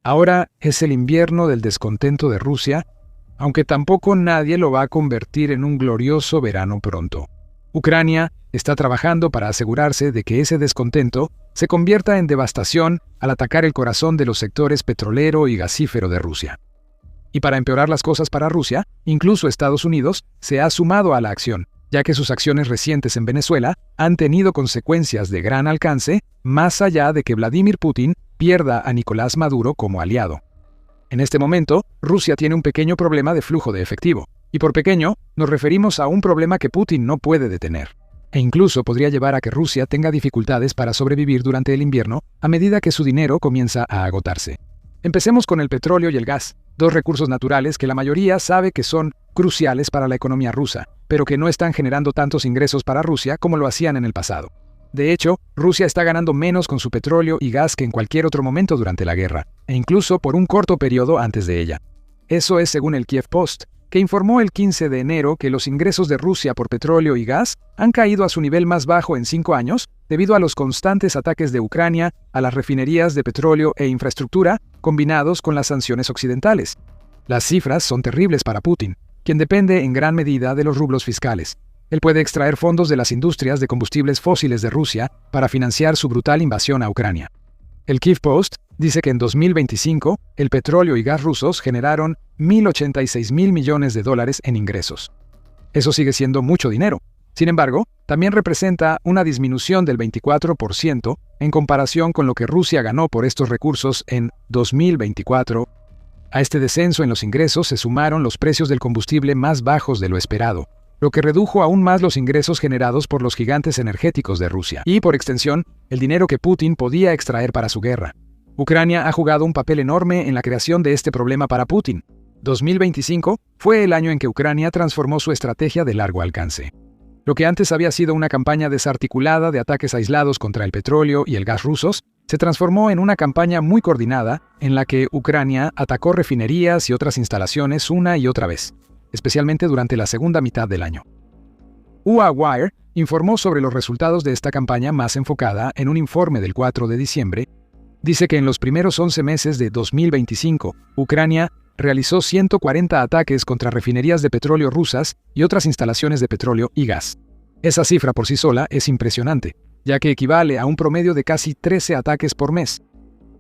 Ahora es el invierno del descontento de Rusia, aunque tampoco nadie lo va a convertir en un glorioso verano pronto. Ucrania está trabajando para asegurarse de que ese descontento se convierta en devastación al atacar el corazón de los sectores petrolero y gasífero de Rusia. Y para empeorar las cosas para Rusia, incluso Estados Unidos se ha sumado a la acción, ya que sus acciones recientes en Venezuela han tenido consecuencias de gran alcance, más allá de que Vladimir Putin pierda a Nicolás Maduro como aliado. En este momento, Rusia tiene un pequeño problema de flujo de efectivo, y por pequeño nos referimos a un problema que Putin no puede detener, e incluso podría llevar a que Rusia tenga dificultades para sobrevivir durante el invierno a medida que su dinero comienza a agotarse. Empecemos con el petróleo y el gas, dos recursos naturales que la mayoría sabe que son cruciales para la economía rusa, pero que no están generando tantos ingresos para Rusia como lo hacían en el pasado. De hecho, Rusia está ganando menos con su petróleo y gas que en cualquier otro momento durante la guerra, e incluso por un corto periodo antes de ella. Eso es según el Kiev Post, que informó el 15 de enero que los ingresos de Rusia por petróleo y gas han caído a su nivel más bajo en 5 años debido a los constantes ataques de Ucrania a las refinerías de petróleo e infraestructura combinados con las sanciones occidentales. Las cifras son terribles para Putin, quien depende en gran medida de los rublos fiscales. Él puede extraer fondos de las industrias de combustibles fósiles de Rusia para financiar su brutal invasión a Ucrania. El Kiev Post dice que en 2025 el petróleo y gas rusos generaron $1.086 millones en ingresos. Eso sigue siendo mucho dinero. Sin embargo, también representa una disminución del 24% en comparación con lo que Rusia ganó por estos recursos en 2024. A este descenso en los ingresos se sumaron los precios del combustible más bajos de lo esperado, lo que redujo aún más los ingresos generados por los gigantes energéticos de Rusia y, por extensión, el dinero que Putin podía extraer para su guerra. Ucrania ha jugado un papel enorme en la creación de este problema para Putin. 2025 fue el año en que Ucrania transformó su estrategia de largo alcance. Lo que antes había sido una campaña desarticulada de ataques aislados contra el petróleo y el gas rusos, se transformó en una campaña muy coordinada en la que Ucrania atacó refinerías y otras instalaciones una y otra vez, especialmente durante la segunda mitad del año. UA Wire informó sobre los resultados de esta campaña más enfocada en un informe del 4 de diciembre. Dice que en los primeros 11 meses de 2025, Ucrania realizó 140 ataques contra refinerías de petróleo rusas y otras instalaciones de petróleo y gas. Esa cifra por sí sola es impresionante, ya que equivale a un promedio de casi 13 ataques por mes.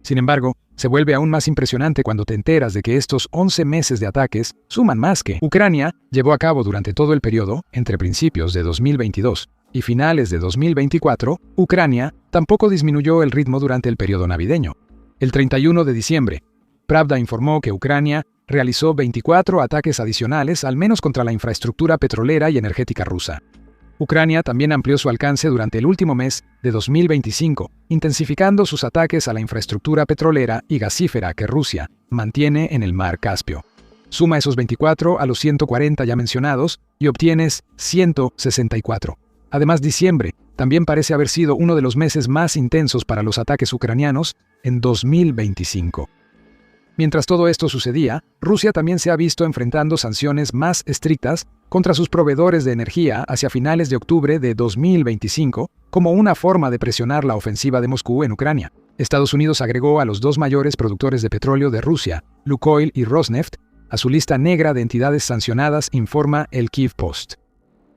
Sin embargo, se vuelve aún más impresionante cuando te enteras de que estos 11 meses de ataques suman más que Ucrania llevó a cabo durante todo el periodo, entre principios de 2022 y finales de 2024, Ucrania tampoco disminuyó el ritmo durante el periodo navideño. El 31 de diciembre, Pravda informó que Ucrania realizó 24 ataques adicionales al menos contra la infraestructura petrolera y energética rusa. Ucrania también amplió su alcance durante el último mes de 2025, intensificando sus ataques a la infraestructura petrolera y gasífera que Rusia mantiene en el mar Caspio. Suma esos 24 a los 140 ya mencionados y obtienes 164. Además, diciembre también parece haber sido uno de los meses más intensos para los ataques ucranianos en 2025. Mientras todo esto sucedía, Rusia también se ha visto enfrentando sanciones más estrictas contra sus proveedores de energía hacia finales de octubre de 2025, como una forma de presionar la ofensiva de Moscú en Ucrania. Estados Unidos agregó a los dos mayores productores de petróleo de Rusia, Lukoil y Rosneft, a su lista negra de entidades sancionadas, informa el Kiev Post.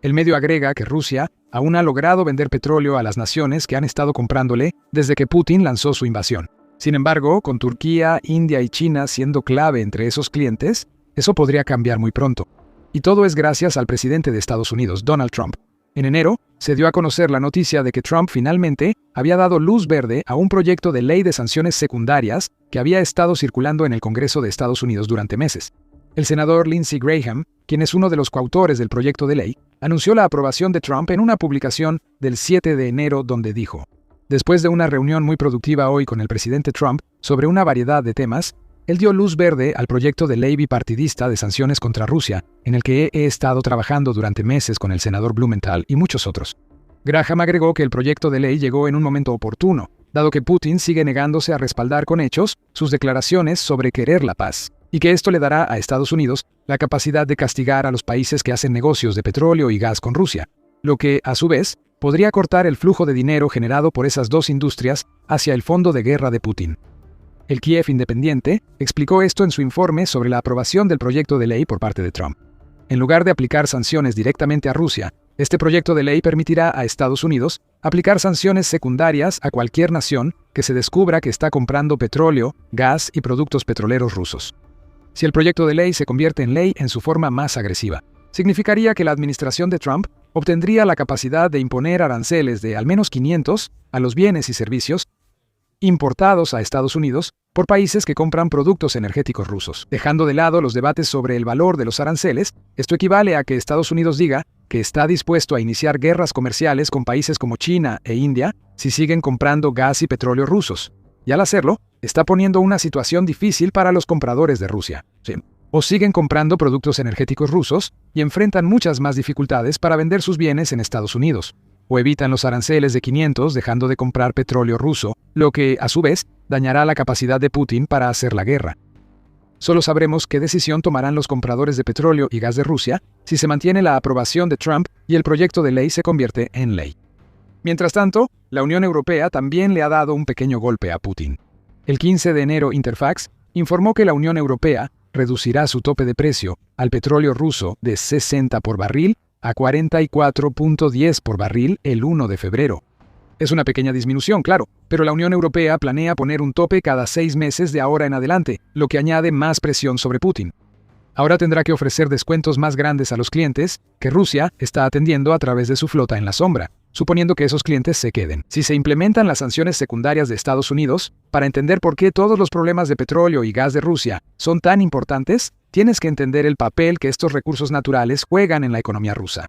El medio agrega que Rusia aún ha logrado vender petróleo a las naciones que han estado comprándole desde que Putin lanzó su invasión. Sin embargo, con Turquía, India y China siendo clave entre esos clientes, eso podría cambiar muy pronto. Y todo es gracias al presidente de Estados Unidos, Donald Trump. En enero, se dio a conocer la noticia de que Trump finalmente había dado luz verde a un proyecto de ley de sanciones secundarias que había estado circulando en el Congreso de Estados Unidos durante meses. El senador Lindsey Graham, quien es uno de los coautores del proyecto de ley, anunció la aprobación de Trump en una publicación del 7 de enero donde dijo: después de una reunión muy productiva hoy con el presidente Trump sobre una variedad de temas, él dio luz verde al proyecto de ley bipartidista de sanciones contra Rusia, en el que he estado trabajando durante meses con el senador Blumenthal y muchos otros. Graham agregó que el proyecto de ley llegó en un momento oportuno, dado que Putin sigue negándose a respaldar con hechos sus declaraciones sobre querer la paz, y que esto le dará a Estados Unidos la capacidad de castigar a los países que hacen negocios de petróleo y gas con Rusia, lo que, a su vez, podría cortar el flujo de dinero generado por esas dos industrias hacia el fondo de guerra de Putin. El Kiev Independiente explicó esto en su informe sobre la aprobación del proyecto de ley por parte de Trump. En lugar de aplicar sanciones directamente a Rusia, este proyecto de ley permitirá a Estados Unidos aplicar sanciones secundarias a cualquier nación que se descubra que está comprando petróleo, gas y productos petroleros rusos. Si el proyecto de ley se convierte en ley en su forma más agresiva, significaría que la administración de Trump obtendría la capacidad de imponer aranceles de al menos 500 a los bienes y servicios importados a Estados Unidos por países que compran productos energéticos rusos. Dejando de lado los debates sobre el valor de los aranceles, esto equivale a que Estados Unidos diga que está dispuesto a iniciar guerras comerciales con países como China e India si siguen comprando gas y petróleo rusos. Y al hacerlo, está poniendo una situación difícil para los compradores de Rusia. Sí. O siguen comprando productos energéticos rusos y enfrentan muchas más dificultades para vender sus bienes en Estados Unidos. O evitan los aranceles de 500 dejando de comprar petróleo ruso, lo que, a su vez, dañará la capacidad de Putin para hacer la guerra. Solo sabremos qué decisión tomarán los compradores de petróleo y gas de Rusia si se mantiene la aprobación de Trump y el proyecto de ley se convierte en ley. Mientras tanto, la Unión Europea también le ha dado un pequeño golpe a Putin. El 15 de enero, Interfax informó que la Unión Europea reducirá su tope de precio al petróleo ruso de 60 por barril a 44.10 por barril el 1 de febrero. Es una pequeña disminución, claro, pero la Unión Europea planea poner un tope cada 6 meses de ahora en adelante, lo que añade más presión sobre Putin. Ahora tendrá que ofrecer descuentos más grandes a los clientes que Rusia está atendiendo a través de su flota en la sombra, suponiendo que esos clientes se queden. Si se implementan las sanciones secundarias de Estados Unidos, para entender por qué todos los problemas de petróleo y gas de Rusia son tan importantes, tienes que entender el papel que estos recursos naturales juegan en la economía rusa.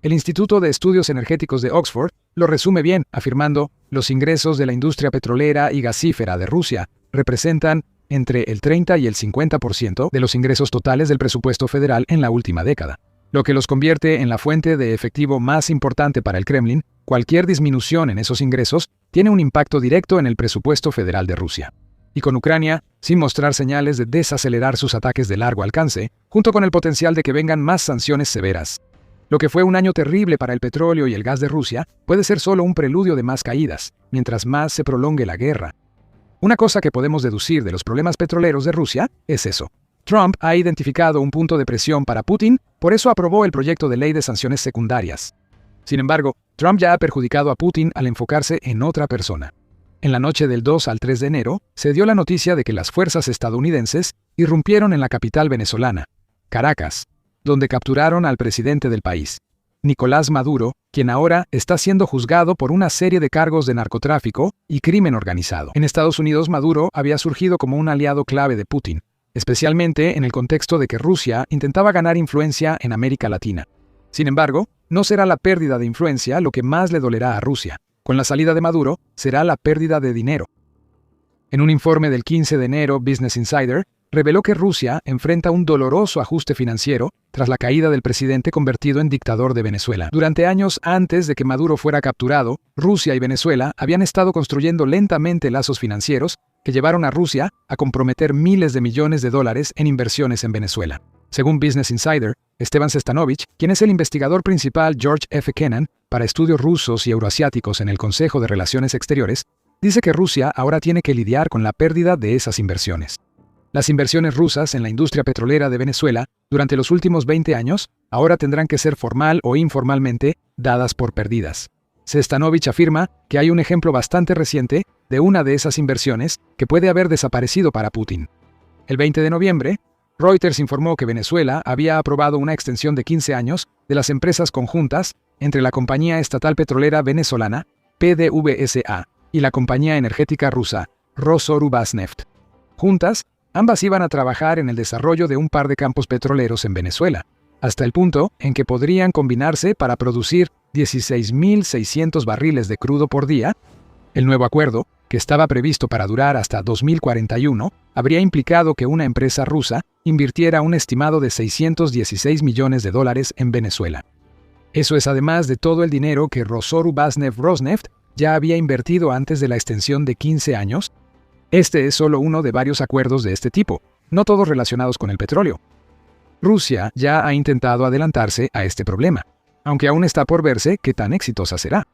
El Instituto de Estudios Energéticos de Oxford lo resume bien, afirmando: los ingresos de la industria petrolera y gasífera de Rusia representan entre el 30 y el 50% de los ingresos totales del presupuesto federal en la última década, lo que los convierte en la fuente de efectivo más importante para el Kremlin. Cualquier disminución en esos ingresos tiene un impacto directo en el presupuesto federal de Rusia. Y con Ucrania, sin mostrar señales de desacelerar sus ataques de largo alcance, junto con el potencial de que vengan más sanciones severas. Lo que fue un año terrible para el petróleo y el gas de Rusia puede ser solo un preludio de más caídas, mientras más se prolongue la guerra. Una cosa que podemos deducir de los problemas petroleros de Rusia es eso. Trump ha identificado un punto de presión para Putin, por eso aprobó el proyecto de ley de sanciones secundarias. Sin embargo, Trump ya ha perjudicado a Putin al enfocarse en otra persona. En la noche del 2 al 3 de enero, se dio la noticia de que las fuerzas estadounidenses irrumpieron en la capital venezolana, Caracas, donde capturaron al presidente del país, Nicolás Maduro, quien ahora está siendo juzgado por una serie de cargos de narcotráfico y crimen organizado. En Estados Unidos, Maduro había surgido como un aliado clave de Putin, especialmente en el contexto de que Rusia intentaba ganar influencia en América Latina. Sin embargo, no será la pérdida de influencia lo que más le dolerá a Rusia. Con la salida de Maduro, será la pérdida de dinero. En un informe del 15 de enero, Business Insider reveló que Rusia enfrenta un doloroso ajuste financiero tras la caída del presidente convertido en dictador de Venezuela. Durante años antes de que Maduro fuera capturado, Rusia y Venezuela habían estado construyendo lentamente lazos financieros que llevaron a Rusia a comprometer miles de millones de dólares en inversiones en Venezuela. Según Business Insider, Esteban Sestanovich, quien es el investigador principal George F. Kennan para estudios rusos y euroasiáticos en el Consejo de Relaciones Exteriores, dice que Rusia ahora tiene que lidiar con la pérdida de esas inversiones. Las inversiones rusas en la industria petrolera de Venezuela durante los últimos 20 años ahora tendrán que ser formal o informalmente dadas por perdidas. Sestanovich afirma que hay un ejemplo bastante reciente de una de esas inversiones que puede haber desaparecido para Putin. El 20 de noviembre, Reuters informó que Venezuela había aprobado una extensión de 15 años de las empresas conjuntas entre la compañía estatal petrolera venezolana, PDVSA, y la compañía energética rusa, Rosorbasneft. Juntas, ambas iban a trabajar en el desarrollo de un par de campos petroleros en Venezuela, hasta el punto en que podrían combinarse para producir 16.600 barriles de crudo por día. El nuevo acuerdo, que estaba previsto para durar hasta 2041, habría implicado que una empresa rusa invirtiera un estimado de $616 millones en Venezuela. Eso es además de todo el dinero que Rosorbasneft ya había invertido antes de la extensión de 15 años. Este es solo uno de varios acuerdos de este tipo, no todos relacionados con el petróleo. Rusia ya ha intentado adelantarse a este problema, aunque aún está por verse qué tan exitosa será.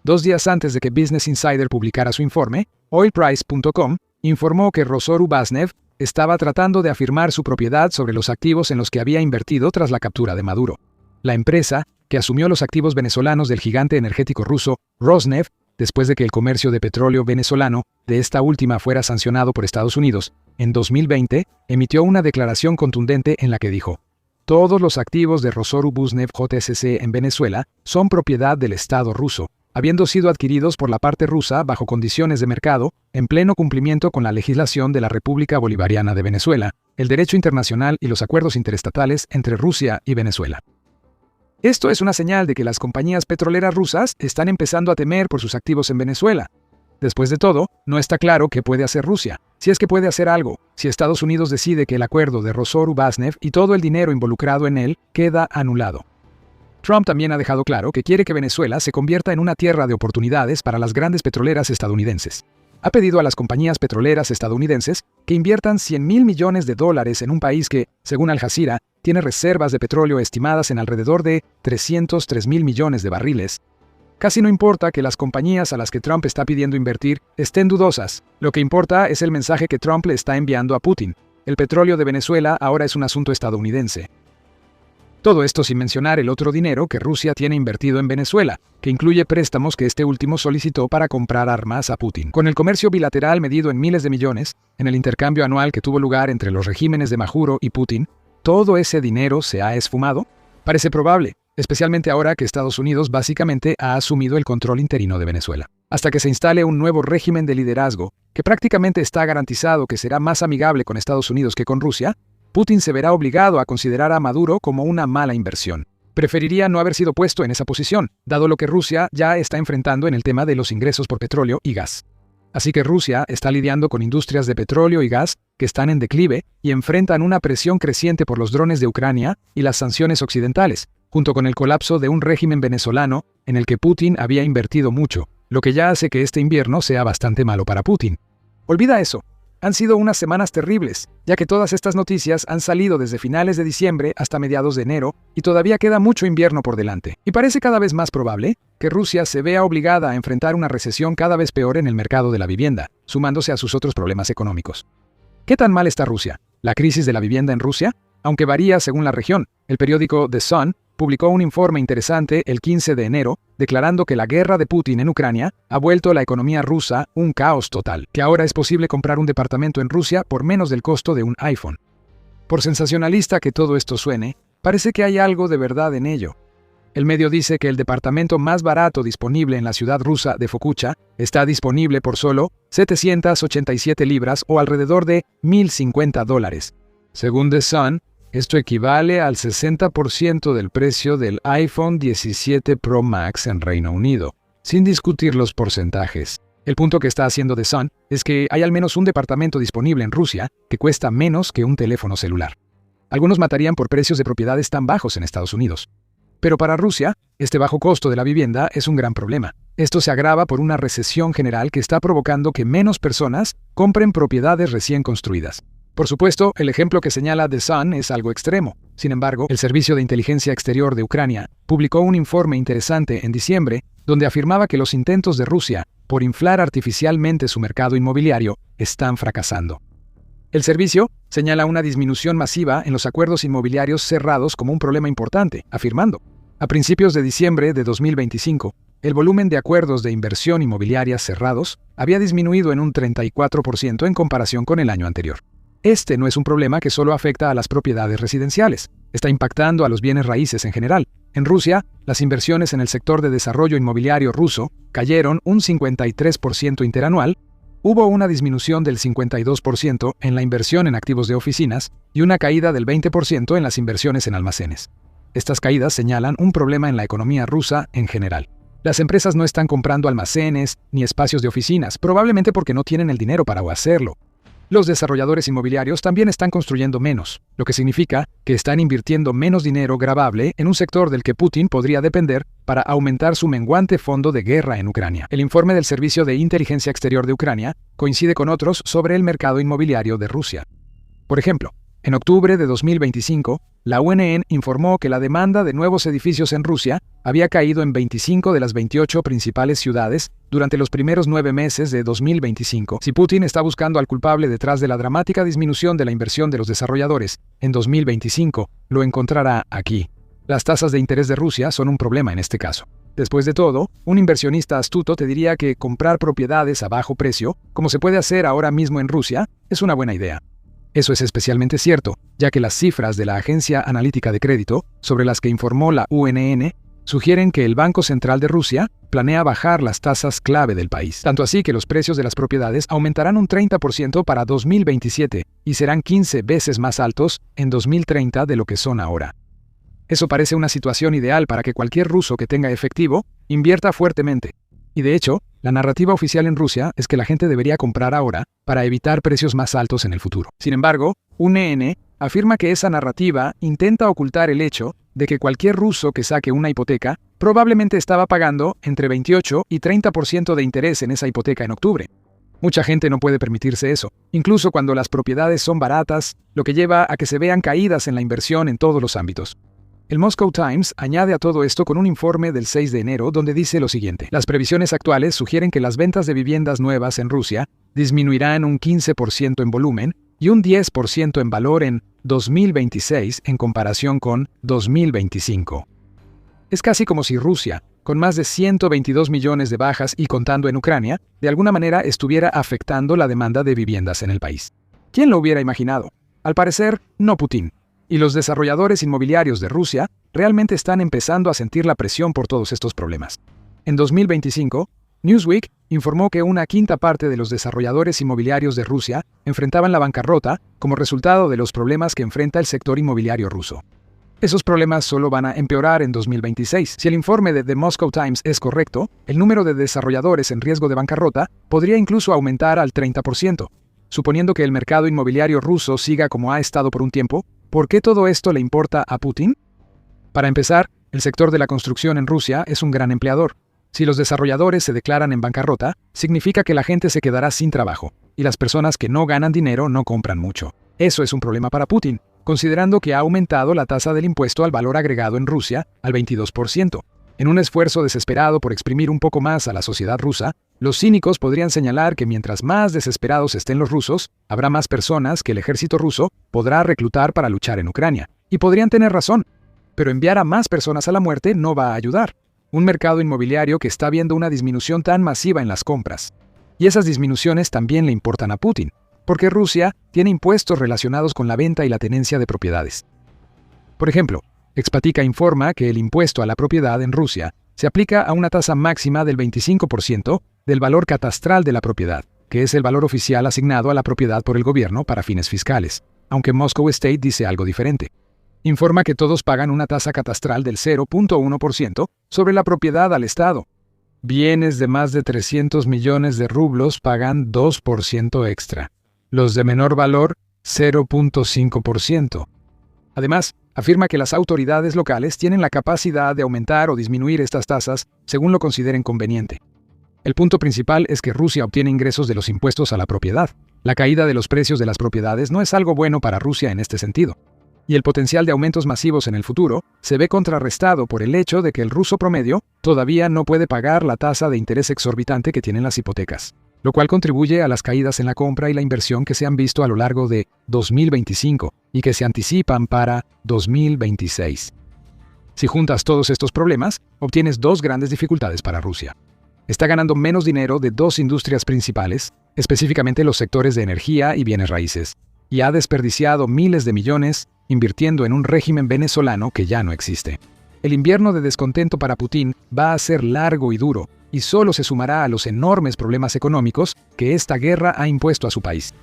2 días antes de que Business Insider publicara su informe, oilprice.com informó que Rosoru-Basnev estaba tratando de afirmar su propiedad sobre los activos en los que había invertido tras la captura de Maduro. La empresa, que asumió los activos venezolanos del gigante energético ruso Rosneft, después de que el comercio de petróleo venezolano de esta última fuera sancionado por Estados Unidos, en 2020, emitió una declaración contundente en la que dijo: todos los activos de Rosoru-Basnev JSC en Venezuela son propiedad del Estado ruso, habiendo sido adquiridos por la parte rusa bajo condiciones de mercado, en pleno cumplimiento con la legislación de la República Bolivariana de Venezuela, el derecho internacional y los acuerdos interestatales entre Rusia y Venezuela. Esto es una señal de que las compañías petroleras rusas están empezando a temer por sus activos en Venezuela. Después de todo, no está claro qué puede hacer Rusia, si es que puede hacer algo, si Estados Unidos decide que el acuerdo de Rosoru-Basnev y todo el dinero involucrado en él queda anulado. Trump también ha dejado claro que quiere que Venezuela se convierta en una tierra de oportunidades para las grandes petroleras estadounidenses. Ha pedido a las compañías petroleras estadounidenses que inviertan $100.000 millones en un país que, según Al Jazeera, tiene reservas de petróleo estimadas en alrededor de 303.000 millones de barriles. Casi no importa que las compañías a las que Trump está pidiendo invertir estén dudosas. Lo que importa es el mensaje que Trump le está enviando a Putin. El petróleo de Venezuela ahora es un asunto estadounidense. Todo esto sin mencionar el otro dinero que Rusia tiene invertido en Venezuela, que incluye préstamos que este último solicitó para comprar armas a Putin. Con el comercio bilateral medido en miles de millones, en el intercambio anual que tuvo lugar entre los regímenes de Maduro y Putin, ¿todo ese dinero se ha esfumado? Parece probable, especialmente ahora que Estados Unidos básicamente ha asumido el control interino de Venezuela. Hasta que se instale un nuevo régimen de liderazgo, que prácticamente está garantizado que será más amigable con Estados Unidos que con Rusia, Putin se verá obligado a considerar a Maduro como una mala inversión. Preferiría no haber sido puesto en esa posición, dado lo que Rusia ya está enfrentando en el tema de los ingresos por petróleo y gas. Así que Rusia está lidiando con industrias de petróleo y gas que están en declive y enfrentan una presión creciente por los drones de Ucrania y las sanciones occidentales, junto con el colapso de un régimen venezolano en el que Putin había invertido mucho, lo que ya hace que este invierno sea bastante malo para Putin. Olvida eso. Han sido unas semanas terribles, ya que todas estas noticias han salido desde finales de diciembre hasta mediados de enero y todavía queda mucho invierno por delante. Y parece cada vez más probable que Rusia se vea obligada a enfrentar una recesión cada vez peor en el mercado de la vivienda, sumándose a sus otros problemas económicos. ¿Qué tan mal está Rusia? ¿La crisis de la vivienda en Rusia? Aunque varía según la región, el periódico The Sun publicó un informe interesante el 15 de enero, declarando que la guerra de Putin en Ucrania ha vuelto la economía rusa un caos total, que ahora es posible comprar un departamento en Rusia por menos del costo de un iPhone. Por sensacionalista que todo esto suene, parece que hay algo de verdad en ello. El medio dice que el departamento más barato disponible en la ciudad rusa de Fokucha está disponible por solo 787 libras o alrededor de $1,050. Según The Sun, esto equivale al 60% del precio del iPhone 17 Pro Max en Reino Unido, sin discutir los porcentajes. El punto que está haciendo The Sun es que hay al menos un departamento disponible en Rusia que cuesta menos que un teléfono celular. Algunos matarían por precios de propiedades tan bajos en Estados Unidos. Pero para Rusia, este bajo costo de la vivienda es un gran problema. Esto se agrava por una recesión general que está provocando que menos personas compren propiedades recién construidas. Por supuesto, el ejemplo que señala The Sun es algo extremo. Sin embargo, el Servicio de Inteligencia Exterior de Ucrania publicó un informe interesante en diciembre donde afirmaba que los intentos de Rusia por inflar artificialmente su mercado inmobiliario están fracasando. El servicio señala una disminución masiva en los acuerdos inmobiliarios cerrados como un problema importante, afirmando: a principios de diciembre de 2025, el volumen de acuerdos de inversión inmobiliaria cerrados había disminuido en un 34% en comparación con el año anterior. Este no es un problema que solo afecta a las propiedades residenciales, está impactando a los bienes raíces en general. En Rusia, las inversiones en el sector de desarrollo inmobiliario ruso cayeron un 53% interanual, hubo una disminución del 52% en la inversión en activos de oficinas y una caída del 20% en las inversiones en almacenes. Estas caídas señalan un problema en la economía rusa en general. Las empresas no están comprando almacenes ni espacios de oficinas, probablemente porque no tienen el dinero para hacerlo. Los desarrolladores inmobiliarios también están construyendo menos, lo que significa que están invirtiendo menos dinero gravable en un sector del que Putin podría depender para aumentar su menguante fondo de guerra en Ucrania. El informe del Servicio de Inteligencia Exterior de Ucrania coincide con otros sobre el mercado inmobiliario de Rusia. Por ejemplo, En octubre de 2025, la UNN informó que la demanda de nuevos edificios en Rusia había caído en 25 de las 28 principales ciudades durante los primeros 9 meses de 2025. Si Putin está buscando al culpable detrás de la dramática disminución de la inversión de los desarrolladores en 2025, lo encontrará aquí. Las tasas de interés de Rusia son un problema en este caso. Después de todo, un inversionista astuto te diría que comprar propiedades a bajo precio, como se puede hacer ahora mismo en Rusia, es una buena idea. Eso es especialmente cierto, ya que las cifras de la Agencia Analítica de Crédito, sobre las que informó la UNN, sugieren que el Banco Central de Rusia planea bajar las tasas clave del país. Tanto así que los precios de las propiedades aumentarán un 30% para 2027 y serán 15 veces más altos en 2030 de lo que son ahora. Eso parece una situación ideal para que cualquier ruso que tenga efectivo invierta fuertemente. Y de hecho, la narrativa oficial en Rusia es que la gente debería comprar ahora para evitar precios más altos en el futuro. Sin embargo, UNN afirma que esa narrativa intenta ocultar el hecho de que cualquier ruso que saque una hipoteca probablemente estaba pagando entre 28 y 30% de interés en esa hipoteca en octubre. Mucha gente no puede permitirse eso, incluso cuando las propiedades son baratas, lo que lleva a que se vean caídas en la inversión en todos los ámbitos. El Moscow Times añade a todo esto con un informe del 6 de enero donde dice lo siguiente. Las previsiones actuales sugieren que las ventas de viviendas nuevas en Rusia disminuirán un 15% en volumen y un 10% en valor en 2026 en comparación con 2025. Es casi como si Rusia, con más de 122 millones de bajas y contando en Ucrania, de alguna manera estuviera afectando la demanda de viviendas en el país. ¿Quién lo hubiera imaginado? Al parecer, no Putin. Y los desarrolladores inmobiliarios de Rusia realmente están empezando a sentir la presión por todos estos problemas. En 2025, Newsweek informó que una quinta parte de los desarrolladores inmobiliarios de Rusia enfrentaban la bancarrota como resultado de los problemas que enfrenta el sector inmobiliario ruso. Esos problemas solo van a empeorar en 2026. Si el informe de The Moscow Times es correcto, el número de desarrolladores en riesgo de bancarrota podría incluso aumentar al 30%. Suponiendo que el mercado inmobiliario ruso siga como ha estado por un tiempo, ¿por qué todo esto le importa a Putin? Para empezar, el sector de la construcción en Rusia es un gran empleador. Si los desarrolladores se declaran en bancarrota, significa que la gente se quedará sin trabajo, y las personas que no ganan dinero no compran mucho. Eso es un problema para Putin, considerando que ha aumentado la tasa del impuesto al valor agregado en Rusia al 22%. En un esfuerzo desesperado por exprimir un poco más a la sociedad rusa, los cínicos podrían señalar que mientras más desesperados estén los rusos, habrá más personas que el ejército ruso podrá reclutar para luchar en Ucrania. Y podrían tener razón. Pero enviar a más personas a la muerte no va a ayudar. Un mercado inmobiliario que está viendo una disminución tan masiva en las compras. Y esas disminuciones también le importan a Putin, porque Rusia tiene impuestos relacionados con la venta y la tenencia de propiedades. Por ejemplo, Expatica informa que el impuesto a la propiedad en Rusia se aplica a una tasa máxima del 25% del valor catastral de la propiedad, que es el valor oficial asignado a la propiedad por el gobierno para fines fiscales, aunque Moscow State dice algo diferente. Informa que todos pagan una tasa catastral del 0.1% sobre la propiedad al Estado. Bienes de más de 300 millones de rublos pagan 2% extra. Los de menor valor, 0.5%. Además, afirma que las autoridades locales tienen la capacidad de aumentar o disminuir estas tasas según lo consideren conveniente. El punto principal es que Rusia obtiene ingresos de los impuestos a la propiedad. La caída de los precios de las propiedades no es algo bueno para Rusia en este sentido. Y el potencial de aumentos masivos en el futuro se ve contrarrestado por el hecho de que el ruso promedio todavía no puede pagar la tasa de interés exorbitante que tienen las hipotecas, lo cual contribuye a las caídas en la compra y la inversión que se han visto a lo largo de 2025 y que se anticipan para 2026. Si juntas todos estos problemas, obtienes dos grandes dificultades para Rusia. Está ganando menos dinero de dos industrias principales, específicamente los sectores de energía y bienes raíces, y ha desperdiciado miles de millones invirtiendo en un régimen venezolano que ya no existe. El invierno de descontento para Putin va a ser largo y duro, y solo se sumará a los enormes problemas económicos que esta guerra ha impuesto a su país.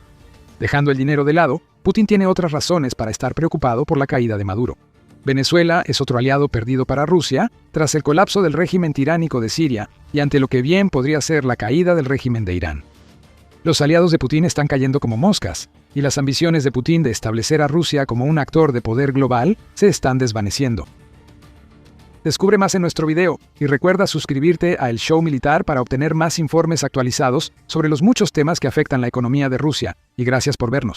Dejando el dinero de lado, Putin tiene otras razones para estar preocupado por la caída de Maduro. Venezuela es otro aliado perdido para Rusia tras el colapso del régimen tiránico de Siria y ante lo que bien podría ser la caída del régimen de Irán. Los aliados de Putin están cayendo como moscas, y las ambiciones de Putin de establecer a Rusia como un actor de poder global se están desvaneciendo. Descubre más en nuestro video y recuerda suscribirte a El Show Militar para obtener más informes actualizados sobre los muchos temas que afectan la economía de Rusia, y gracias por vernos.